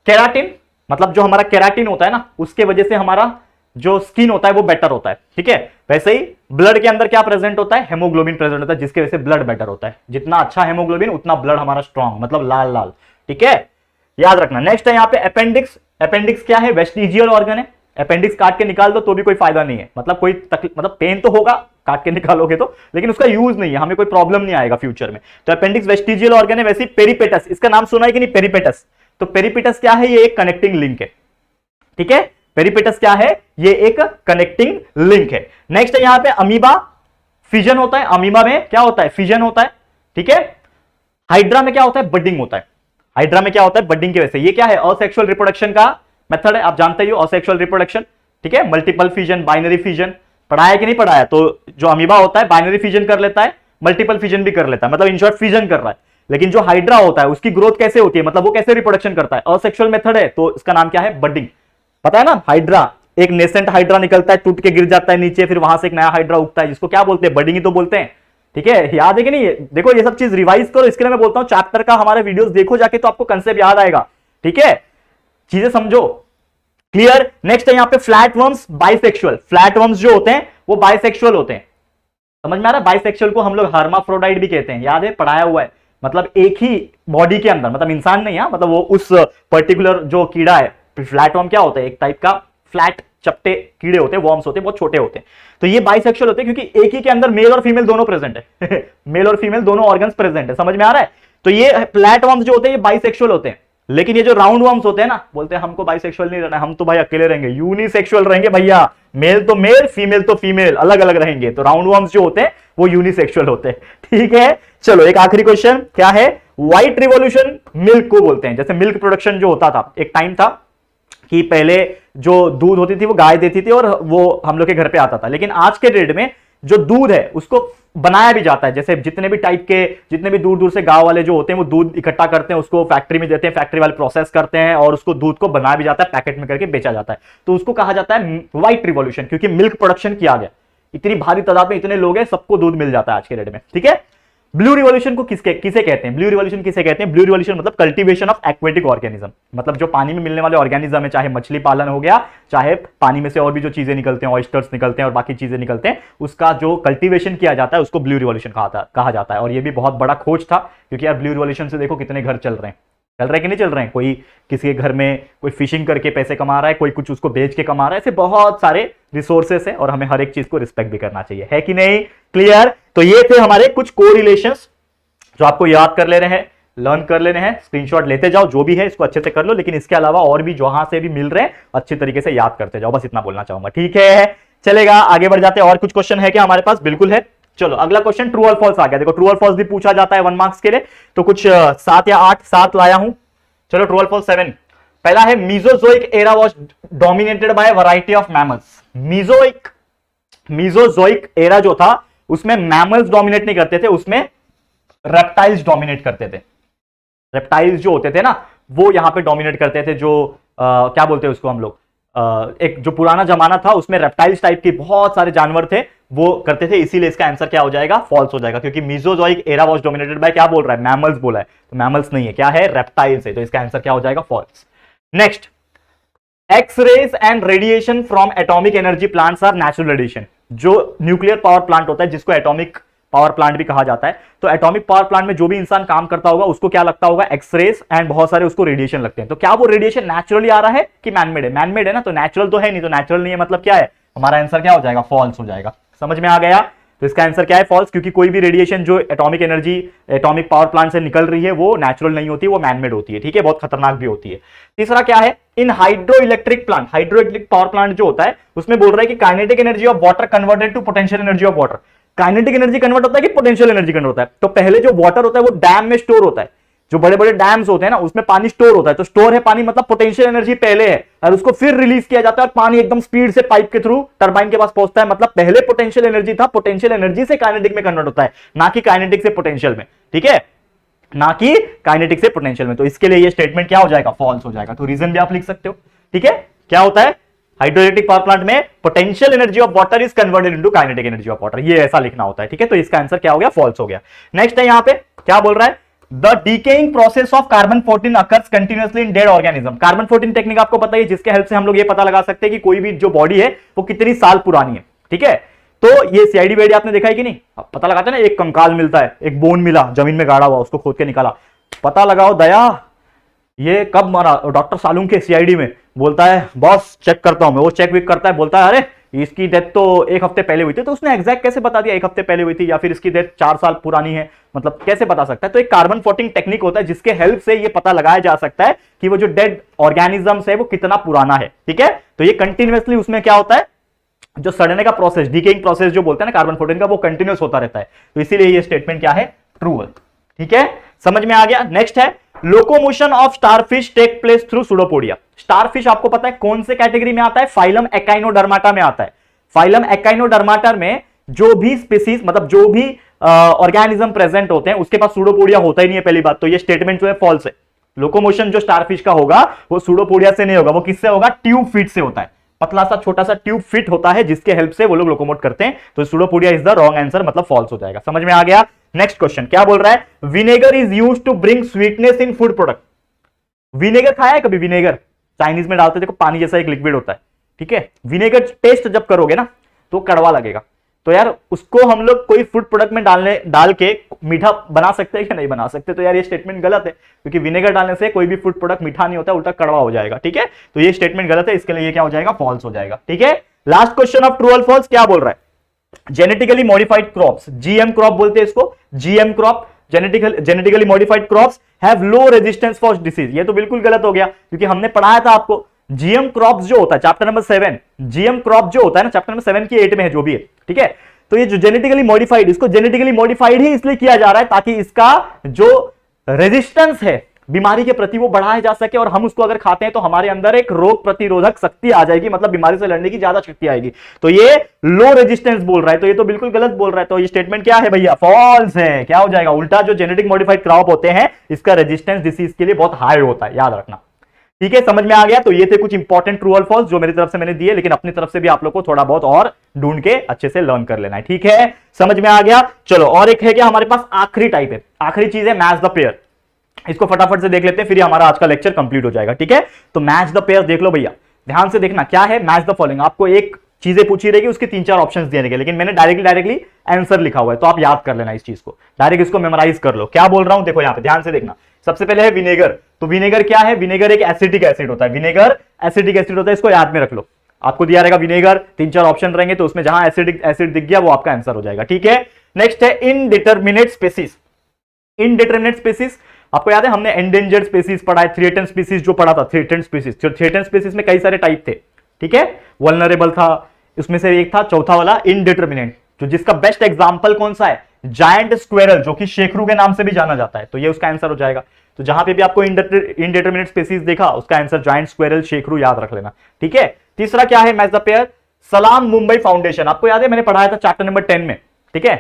केराटिन, मतलब जो हमारा केराटिन होता है ना, उसके वजह से हमारा जो स्किन होता है वो बेटर होता है, ठीक है। वैसे ही ब्लड के अंदर क्या प्रेजेंट होता है? हेमोग्लोबिन प्रेजेंट होता है, जिसके वजह से ब्लड बेटर होता है। जितना अच्छा हेमोग्लोबिन उतना ब्लड हमारा स्ट्रॉन्ग, मतलब लाल लाल, ठीक है, याद रखना। नेक्स्ट है यहाँ पे अपेंडिक्स। अपेंडिक्स क्या है? वेस्टिजियल ऑर्गन है। अपेंडिक्स काट के निकाल दो तो भी कोई फायदा नहीं है, मतलब कोई मतलब पेन तो होगा काट के निकालोगे तो, लेकिन उसका यूज नहीं है, हमें कोई प्रॉब्लम नहीं आएगा फ्यूचर में। तो अपेंडिक्स वेस्टिजियल ऑर्गन है। वैसे ही पेरिपेटस, इसका नाम सुना है कि नहीं? पेरिपेटस। तो पेरिपेटस क्या है? ये एक कनेक्टिंग लिंक है, ठीक है। पेरिपेटस क्या है? ये एक कनेक्टिंग लिंक है। नेक्स्ट है यहां पे अमीबा, फिजन होता है। अमीबा में क्या होता है? फिजन होता है, ठीक है। हाइड्रा में क्या होता है? बडिंग होता है। हाइड्रा में क्या होता है? बडिंग की वजह से। ये क्या है? असेक्सुअल रिप्रोडक्शन का मेथड है, आप जानते ही हो, असेक्सुअल रिप्रोडक्शन, ठीक है। मल्टीपल फिजन, बाइनरी फिजन, पढ़ाया कि नहीं पढ़ाया? तो जो अमीबा होता है बाइनरी फिजन कर लेता है, मल्टीपल फिजन भी कर लेता है, मतलब इन शॉर्ट फिजन कर रहा है। लेकिन जो हाइड्रा होता है उसकी ग्रोथ कैसे होती है, मतलब वो कैसे रिप्रोडक्शन करता है? असेक्सुअल मेथड है, तो इसका नाम क्या है? बडिंग। पता है ना, हाइड्रा, एक नेसेंट हाइड्रा निकलता है, टूट के गिर जाता है नीचे, फिर वहां से एक नया हाइड्रा उगता है, जिसको क्या बोलते हैं? बडिंग ही तो बोलते हैं, ठीक है। याद है कि नहीं? देखो ये सब चीज रिवाइज करो, इसके लिए मैं बोलता हूं चैप्टर का हमारे वीडियोस देखो जाके, तो आपको कंसेप्ट याद आएगा, ठीक है, चीजें समझो। क्लियर। नेक्स्ट है यहाँ पे flat worms bisexual. Flat worms जो होते हैं वो बाइसेक्सुअल होते हैं, समझ में आ रहा है? बाइसेक्सुअल को हम लोग हर्माफ्रोडाइट भी कहते हैं, याद है, पढ़ाया हुआ है। मतलब एक ही बॉडी के अंदर, मतलब इंसान नहीं है, मतलब वो उस पर्टिकुलर जो कीड़ा है, फ्लैट वर्म क्या होता है? एक टाइप का फ्लैट चपटे कीड़े होते हैं, वर्म्स होते हैं, बहुत छोटे होते हैं। तो ये बाइसेक्सुअल होते हैं क्योंकि एक ही के अंदर मेल और फीमेल दोनों प्रेजेंट है मेल और फीमेल दोनों ऑर्गन्स प्रेजेंट है, समझ में आ रहा है? तो ये फ्लैट वर्म्स जो होते हैं ये बाइसेक्सुअल होते हैं। लेकिन ये जो राउंड वर्म्स होते हैं ना, बोलते हैं हमको बाइसेक्सुअल नहीं रहना, हम तो भाई अकेले रहेंगे, यूनिसेक्सुअल रहेंगे भैया, मेल तो मेल, फीमेल तो फीमेल, अलग अलग रहेंगे। तो राउंड वर्म्स जो होते हैं वो यूनिसेक्सुअल होते हैं, ठीक है। चलो एक आखिरी क्वेश्चन क्या है? व्हाइट रिवॉल्यूशन मिल्क को बोलते हैं। जैसे मिल्क प्रोडक्शन जो होता था, एक टाइम था कि पहले जो दूध होती थी वो गाय देती थी और वो हम लोग के घर पे आता था, लेकिन आज के डेट में जो दूध है उसको बनाया भी जाता है। जैसे जितने भी टाइप के, जितने भी दूर दूर से गांव वाले जो होते हैं वो दूध इकट्ठा करते हैं, उसको फैक्ट्री में देते हैं, फैक्ट्री वाले प्रोसेस करते हैं और उसको दूध को बनाया भी जाता है, पैकेट में करके बेचा जाता है। तो उसको कहा जाता है व्हाइट रिवॉल्यूशन, क्योंकि मिल्क प्रोडक्शन किया गया, इतनी भारी तादाद में इतने लोग हैं, सबको दूध मिल जाता है आज के डेट में, ठीक है। ब्लू रिवॉल्यूशन को किसे कहते हैं? ब्लू रिवॉल्यूशन किसे कहते हैं? ब्लू रिवॉल्यूशन मतलब कल्टीवेशन ऑफ एक्वेटिक ऑर्गेनिज्म, मतलब जो पानी में मिलने वाले ऑर्गेनिज्म है, चाहे मछली पालन हो गया, चाहे पानी में से और भी जो चीजें निकलते हैं, ऑयस्टर्स निकलते हैं और बाकी चीजें निकलते हैं, उसका जो कल्टीवेशन किया जाता है उसको ब्लू रिवॉल्यूशन कहा जाता है। और ये भी बहुत बड़ा खोज था, क्योंकि यार ब्लू रिवॉल्यूशन से देखो कितने घर चल रहे हैं कि नहीं चल रहे हैं। कोई किसी के घर में कोई फिशिंग करके पैसे कमा रहा है, कोई कुछ उसको बेच के कमा रहा है, ऐसे बहुत सारे रिसोर्सेस है और हमें हर एक चीज को रिस्पेक्ट भी करना चाहिए, है कि नहीं? क्लियर। तो ये थे हमारे कुछ कोरिलेशंस जो आपको याद कर ले रहे हैं। लर्न कर लेने हैं, स्क्रीनशॉट लेते जाओ, जो भी है इसको अच्छे से कर लो, लेकिन इसके अलावा और भी जहां से भी मिल रहे हैं अच्छे तरीके से याद करते जाओ, बस इतना बोलना चाहूंगा। ठीक है, चलेगा, आगे बढ़ जाते हैं। और कुछ क्वेश्चन है क्या हमारे पास? बिल्कुल है। चलो अगला क्वेश्चन ट्रू और फॉल्स आ गया। देखो ट्रू और फॉल्स भी पूछा जाता है 1 मार्क्स के लिए, तो कुछ 7 या 8 7 लाया हूं। चलो ट्रू और फॉल्स 7। पहला है Mesozoic era was dominated by variety of mammals. Mesozoic era जो था उसमें मैमल्स डोमिनेट नहीं करते थे, उसमें रेप्टाइल्स डोमिनेट करते थे। रेप्टाइल्स जो होते थे ना वो यहां पे डोमिनेट करते थे, जो क्या बोलते हैं उसको हम लोग, एक जो पुराना जमाना था उसमें रेप्टाइल्स टाइप के बहुत सारे जानवर थे वो करते थे, इसीलिए इसका आंसर क्या हो जाएगा? फॉल्स हो जाएगा, क्योंकि Mesozoic era was dominated by, क्या बोल रहा है? मैमल्स बोला है, तो मैमल्स नहीं है, क्या है? रेप्टाइल्स है, तो इसका आंसर क्या हो जाएगा? False. Next, x-rays and radiation from atomic energy plants are natural radiation. जो न्यूक्लियर पावर प्लांट होता है जिसको एटॉमिक पावर प्लांट भी कहा जाता है, तो एटॉमिक पावर प्लांट में जो भी इंसान काम करता होगा उसको क्या लगता होगा? एक्सरेज एंड बहुत सारे उसको रेडिएशन लगते हैं। तो क्या वो रेडिएशन नेचुरली आ रहा है कि मैनमेड है? मैनमेड है ना, तो नेचुरल तो है नहीं, तो नेचुरल नहीं है मतलब क्या है? हमारा आंसर क्या हो जाएगा? फॉल्स हो जाएगा। समझ में आ गया? तो इसका आंसर क्या है? फॉल्स, क्योंकि कोई भी रेडिएशन जो atomic energy atomic power plant से निकल रही है वो नेचुरल नहीं होती, वो मैनमेड होती है। ठीक है, बहुत खतरनाक भी होती है। तीसरा क्या है? In hydro electric plant, hydro electric power plant जो होता है उसमें बोल रहा है कि kinetic energy of water converted to potential energy of water. Kinetic energy convert होता है कि पोटेंशियल एनर्जी कन्वर्ट होता है? तो पहले जो वाटर होता है वो डैम में स्टोर होता है, जो बड़े बड़े डैम्स होते हैं ना उसमें पानी स्टोर होता है, तो स्टोर है पानी मतलब पोटेंशियल एनर्जी पहले है, और उसको फिर रिलीज किया जाता है और पानी एकदम स्पीड से पाइप के थ्रू टरबाइन के पास पहुंचता है, मतलब पहले पोटेंशियल एनर्जी था, पोटेंशियल एनर्जी से काइनेटिक में कन्वर्ट होता है, ना कि काइनेटिक से पोटेंशियल में। ठीक है, ना कि काइनेटिक से पोटेंशियल में। तो इसके लिए ये स्टेटमेंट क्या हो जाएगा? फॉल्स हो जाएगा। तो रीजन भी आप लिख सकते हो। ठीक है, क्या होता है? हाइड्रोइलेक्ट्रिक पावर प्लांट में potential energy of water is converted into kinetic energy of water, ये ऐसा लिखना होता है। ठीक है, तो इसका आंसर क्या हो गया? फॉल्स हो गया। नेक्स्ट है, यहां पे क्या बोल रहा है? The decaying process of carbon 14 occurs continuously in dead organism. Carbon 14 technique आपको पता है, जिसके हेल्प से हम लोग ये पता लगा सकते हैं कि कोई भी जो बॉडी है वो कितनी साल पुरानी है। ठीक है, तो ये सीआईडी वेडी आपने देखा है कि नहीं? पता लगाते हैं ना, एक कंकाल मिलता है, एक बोन मिला जमीन में गाड़ा हुआ, उसको खोद के निकाला, पता लगाओ दया ये कब मरा। डॉक्टर सालूम के सीआईडी में बोलता है बॉस चेक करता हूं मैं, वो चेक विक करता है, बोलता है अरे इसकी डेथ तो 1 हफ्ते पहले हुई थी। तो उसने एग्जैक्ट कैसे बता दिया 1 हफ्ते पहले हुई थी, या फिर इसकी डेथ 4 साल पुरानी है, मतलब कैसे बता सकता है? तो एक कार्बन 14 टेक्निक होता है जिसके हेल्प से ये पता लगाया जा सकता है कि वो जो डेड ऑर्गेनिजम्स है वो कितना पुराना है। ठीक है, तो ये कंटिन्यूअसली उसमें क्या होता है, जो सड़ने का प्रोसेस, डीकेइंग प्रोसेस जो बोलते हैं ना कार्बन 14 का, वो कंटिन्यूअस होता रहता है। तो इसीलिए ये स्टेटमेंट क्या है? ट्रू है। ठीक है, समझ में आ गया? नेक्स्ट है, locomotion of starfish take place through pseudopodia. Starfish आपको पता है कौन से कैटेगरी में आता है? फाइलम एकाइनोडर्माटा में आता है। फाइलम एकाइनोडर्माटा में जो भी स्पीसीज, मतलब जो भी ऑर्गेनिज्म प्रेजेंट होते हैं उसके पास सूडोपोडिया होता ही नहीं है, पहली बात तो ये स्टेटमेंट जो है फॉल्स है। लोकोमोशन जो स्टारफिश का होगा वो सूडोपोडिया से नहीं होगा, वो किससे होगा? ट्यूब फीट से होता है। पतला सा छोटा सा ट्यूब फिट होता है जिसके हेल्प से वो लोग लोकोमोट करते हैं, तो pseudopodia is the wrong answer, मतलब फॉल्स हो जाएगा। समझ में आ गया? नेक्स्ट क्वेश्चन क्या बोल रहा है? Vinegar is used to bring sweetness in food product. Vinegar खाया है कभी? विनेगर चाइनीज में डालते, देखो पानी जैसा एक लिक्विड होता है। ठीक है, विनेगर टेस्ट जब करोगे ना तो कड़वा लगेगा, तो यार उसको हम लोग कोई फूड प्रोडक्ट में डाल के मीठा बना सकते हैं कि नहीं बना सकते? तो यार ये स्टेटमेंट गलत है, क्योंकि विनेगर डालने से कोई भी फूड प्रोडक्ट मीठा नहीं होता, उल्टा कड़वा हो जाएगा। ठीक है, तो ये स्टेटमेंट गलत है, इसके लिए ये क्या हो जाएगा? फॉल्स हो जाएगा। ठीक है, लास्ट क्वेश्चन ऑफ ट्रू और फॉल्स क्या बोल रहा है? Genetically modified crops, GM crop बोलते हैं इसको, GM crop, genetically modified crops have low resistance for disease. ये तो बिल्कुल गलत हो गया, क्योंकि हमने पढ़ाया था आपको जीएम क्रॉप्स जो होता है चैप्टर नंबर 7, जीएम क्रॉप जो होता है ना चैप्टर नंबर 7 की 8 में है जो भी है। ठीक है, तो ये जो जेनेटिकली मॉडिफाइड, इसको जेनेटिकली मॉडिफाइड ही इसलिए किया जा रहा है ताकि इसका जो रेजिस्टेंस है बीमारी के प्रति वो बढ़ाया जा सके, और हम उसको अगर खाते हैं तो हमारे अंदर एक रोग प्रतिरोधक शक्ति आ जाएगी, मतलब बीमारी से लड़ने की ज्यादा शक्ति आएगी। तो ये लो रेजिस्टेंस बोल रहा है, तो ये तो बिल्कुल गलत बोल रहा है। तो ये स्टेटमेंट क्या है भैया? फॉल्स है। क्या हो जाएगा? उल्टा जो जेनेटिक मॉडिफाइड क्रॉप होते हैं इसका रेजिस्टेंस डिसीज के लिए बहुत हाई होता है, याद रखना। ठीक है, समझ में आ गया? तो ये थे कुछ इंपॉर्टेंट ट्रू और फॉल्स जो मेरी तरफ से मैंने दिए, लेकिन अपनी तरफ से भी आप लोग को थोड़ा बहुत और ढूंढ के अच्छे से लर्न कर लेना है। ठीक है, समझ में आ गया? चलो, और एक है क्या हमारे पास? आखिरी टाइप है, आखिरी चीज है मैच द पेयर। इसको फटाफट से देख लेते हैं, फिर हमारा आज का लेक्चर कंप्लीट हो जाएगा। ठीक है, तो मैच द पेयर देख लो भैया, ध्यान से देखना क्या है। मैच द फॉलोइंग, आपको एक चीजें पूछी रहेगी, उसके 3-4 ऑप्शंस दिए रहेंगे, लेकिन मैंने डायरेक्टली आंसर लिखा हुआ है, तो आप याद कर लेना इस चीज को, डायरेक्ट इसको मेमोराइज कर लो। क्या बोल रहा हूं देखो यहां पे, ध्यान से देखना। सबसे पहले है विनेगर, तो विनेगर क्या है? विनेगर एक एसिटिक एसिड होता है, विनेगर एसिटिक एसिड होता है, इसको याद में रख लो। आपको दिया रहेगा विनेगर, 3-4 ऑप्शन रहेंगे, तो उसमें जहां एसिडिक एसिड दिख गया वो आपका आंसर हो जाएगा। ठीक है, नेक्स्ट है इनडिटरमिनेट स्पीसीज। इनडिटरमिनेट स्पीसीज आपको याद है हमने एंडेंजर्ड स्पीसीज पढ़ा है, थ्रेटन स्पीसीज जो पढ़ा था, थ्रेटन स्पीसीज। थ्रेटन स्पीसीज में कई सारे टाइप थे, ठीक है, वल्नरेबल था, उसमें से एक था चौथा वाला इनडिटर्मिनेट, जो जिसका बेस्ट एग्जांपल कौन सा है, जायंट स्क्वेरल, जो कि शेखरू के नाम से भी जाना जाता है, तो ये उसका आंसर हो जाएगा। तो जहां पे भी आपको इनडिटर्मिनेट स्पीसीज देखा, उसका आंसर जायंट स्क्वेरल, शेखरू याद रख लेना, ठीक है। तीसरा क्या है मैच द पेयर, सलाम मुंबई फाउंडेशन। आपको याद है मैंने पढ़ाया था चैप्टर नंबर 10 में, ठीक है,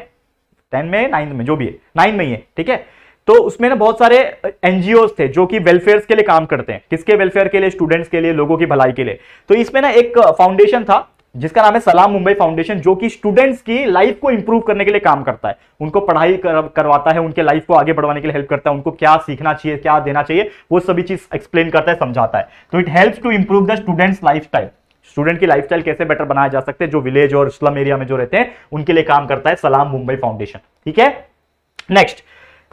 10 में 9 में, जो भी है 9 में ही है, ठीक है। तो उसमें ना बहुत सारे एनजीओ थे जो कि वेलफेयर के लिए काम करते हैं, किसके वेलफेयर के लिए, स्टूडेंट्स के लिए, लोगों की भलाई के लिए। तो इसमें ना एक फाउंडेशन था जिसका नाम है सलाम मुंबई फाउंडेशन, जो कि स्टूडेंट्स की लाइफ को इंप्रूव करने के लिए काम करता है, उनको पढ़ाई करवाता है, उनके लाइफ को आगे बढ़वाने के लिए हेल्प करता है, उनको क्या सीखना चाहिए, क्या देना चाहिए, वो सभी चीज एक्सप्लेन करता है, समझाता है। तो it helps to improve the students lifestyle, student की लाइफस्टाइल कैसे बेटर बनाया जा सकते हैं, जो विलेज और स्लम एरिया में जो रहते हैं उनके लिए काम करता है सलाम मुंबई फाउंडेशन, ठीक है। नेक्स्ट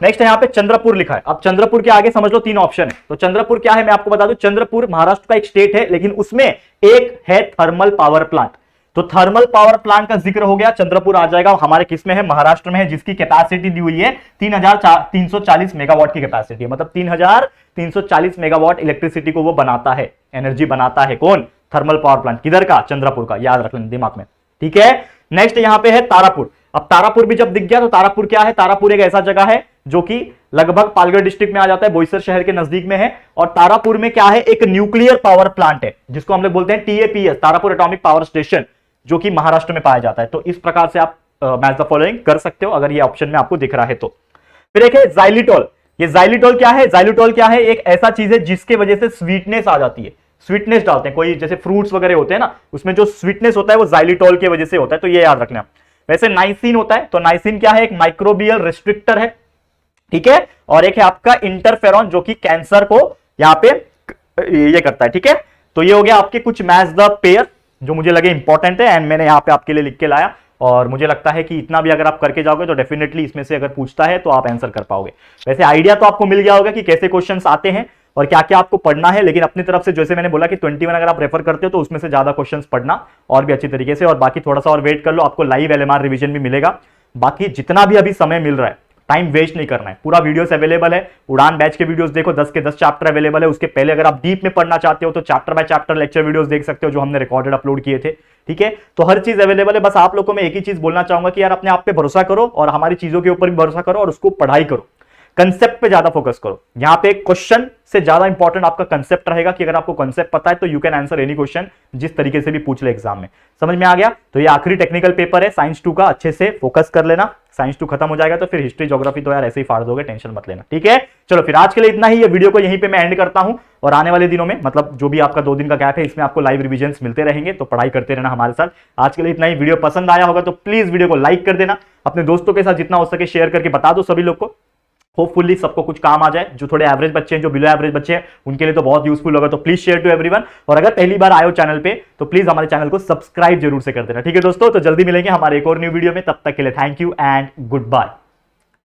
है यहां पे चंद्रपुर लिखा है। अब चंद्रपुर के आगे समझ लो 3 ऑप्शन है। तो चंद्रपुर क्या है मैं आपको बता दूं, चंद्रपुर महाराष्ट्र का एक स्टेट है, लेकिन उसमें एक है थर्मल पावर प्लांट। तो थर्मल पावर प्लांट का जिक्र हो गया, चंद्रपुर आ जाएगा, हमारे किस में है, महाराष्ट्र में है, जिसकी कैपेसिटी दी हुई है 3340 मेगावाट की कैपेसिटी है, मतलब 3340 मेगावाट इलेक्ट्रिसिटी को वो बनाता है, एनर्जी बनाता है, कौन, थर्मल पावर प्लांट। किधर का, चंद्रपुर का, याद रख लेना दिमाग में, ठीक है। नेक्स्ट यहां पे है तारापुर। अब तारापुर भी जब दिख गया तो तारापुर क्या है, तारापुर एक ऐसा जगह है जो कि लगभग पालगढ़ डिस्ट्रिक्ट में आ जाता है, बोईसर शहर के नजदीक में है। और तारापुर में क्या है, एक न्यूक्लियर पावर प्लांट है जिसको हम लोग बोलते हैं TAPS, Tarapur atomic power station, जो कि महाराष्ट्र में पाया जाता है। तो इस प्रकार से आप मैच द फॉलोइंग कर सकते हो अगर ये ऑप्शन में आपको दिख रहा है तो। फिर एक है जाइलिटोल। ये जाइलिटोल क्या है, जाइलिटोल क्या है, एक ऐसा चीज है जिसके वजह से स्वीटनेस आ जाती है, स्वीटनेस डालते हैं कोई, जैसे फ्रूट्स वगैरह होते हैं ना, उसमें जो स्वीटनेस होता है वो जाइलिटोल की वजह से होता है, तो ये याद रखना। वैसे नाइसिन होता है, तो नाइसिन क्या है, एक माइक्रोबियल रिस्ट्रिक्टर है, ठीक है। और एक है आपका इंटरफेरॉन, जो कि कैंसर को यहाँ पे ये करता है, ठीक है। तो ये हो गया आपके कुछ मैच द पेयर जो मुझे लगे इंपॉर्टेंट है, एंड मैंने यहाँ पे आपके लिए लिख के लाया। और मुझे लगता है कि इतना भी अगर आप करके जाओगे तो डेफिनेटली इसमें से अगर पूछता है तो आप आंसर कर पाओगे। वैसे आइडिया तो आपको मिल गया होगा कि कैसे क्वेश्चंस आते हैं और क्या क्या आपको पढ़ना है, लेकिन अपनी तरफ से जैसे मैंने बोला कि 21 अगर आप रेफर करते हो तो उसमें से ज्यादा क्वेश्चंस पढ़ना और भी अच्छी तरीके से, और बाकी थोड़ा सा और वेट कर लो, आपको लाइव LMR रिवीजन भी मिलेगा। बाकी जितना भी अभी समय मिल रहा है, टाइम वेस्ट नहीं करना है, पूरा वीडियोस अवेलेबल है, उड़ान बैच के वीडियोस देखो, 10 के 10 चैप्टर अवेलेबल है। उसके पहले अगर आप डीप में पढ़ना चाहते हो तो chapter by chapter lecture videos देख सकते हो जो हमने रिकॉर्डेड अपलोड किए थे, ठीक है। तो हर चीज अवेलेबल है। बस आप लोगों को मैं एक ही चीज बोलना चाहूंगा कि यार अपने आप पे भरोसा करो और हमारी चीजों के ऊपर भी भरोसा करो और उसको पढ़ाई करो, कंसेप्ट पे ज्यादा फोकस करो। यहां पे क्वेश्चन से ज्यादा इंपॉर्टेंट आपका कंसेप्ट रहेगा कि अगर आपको कंसेप्ट पता है तो you can answer any question, जिस तरीके से भी पूछ ले एग्जाम में। समझ में आ गया। तो ये आखिरी टेक्निकल पेपर है साइंस 2 का, अच्छे से फोकस कर लेना। साइंस 2 खत्म हो जाएगा तो फिर हिस्ट्री ज्योग्राफी तो यार ऐसे ही फाड़ दोगे, टेंशन मत लेना, ठीक है। चलो फिर आज के लिए इतना ही, ये वीडियो को यहीं पे मैं एंड करता हूं, और आने वाले दिनों में मतलब जो भी आपका 2 दिन का गैप है इसमें आपको लाइव रिविजन्स मिलते रहेंगे, तो पढ़ाई करते रहना हमारे साथ। आज के लिए इतना ही। वीडियो पसंद आया होगा तो प्लीज वीडियो को लाइक कर देना, अपने दोस्तों के साथ जितना हो सके शेयर करके बता दो सभी लोग को। होपफुली सबको कुछ काम आ जाए, जो थोड़े एवरेज बच्चे हैं, जो बिलो एवरेज बच्चे हैं, उनके लिए तो बहुत यूजफुल होगा। तो प्लीज शेयर टू एवरीवन, और अगर पहली बार आए हो चैनल पे तो प्लीज हमारे चैनल को सब्सक्राइब जरूर से कर देना, ठीक है दोस्तों। तो जल्दी मिलेंगे हमारे एक और न्यू वीडियो में, तब तक के लिए thank you and good bye.